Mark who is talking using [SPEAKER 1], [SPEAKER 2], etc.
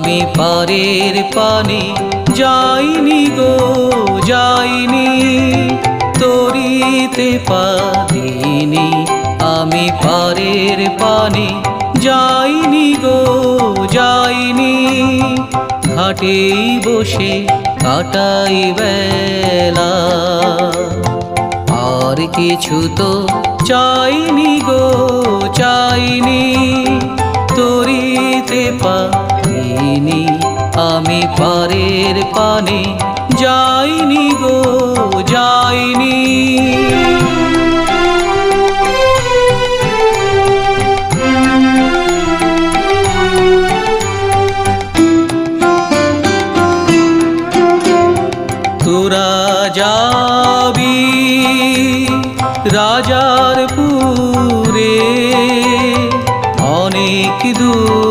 [SPEAKER 1] আমি পারের পানে যাইনি গো যাইনি, তরিতে পা দিইনি। আমি পারের পানে যাইনি গো যাইনি, ঘাটেই বসে কাটাই বেলা। আর কিছু তো চাইনি গো চাইনি, তরিতে পা দিইনি। আমি পারের পানে যাইনি গো যাইনি। তোরা যাবি রাজার পুরে অনেক দূর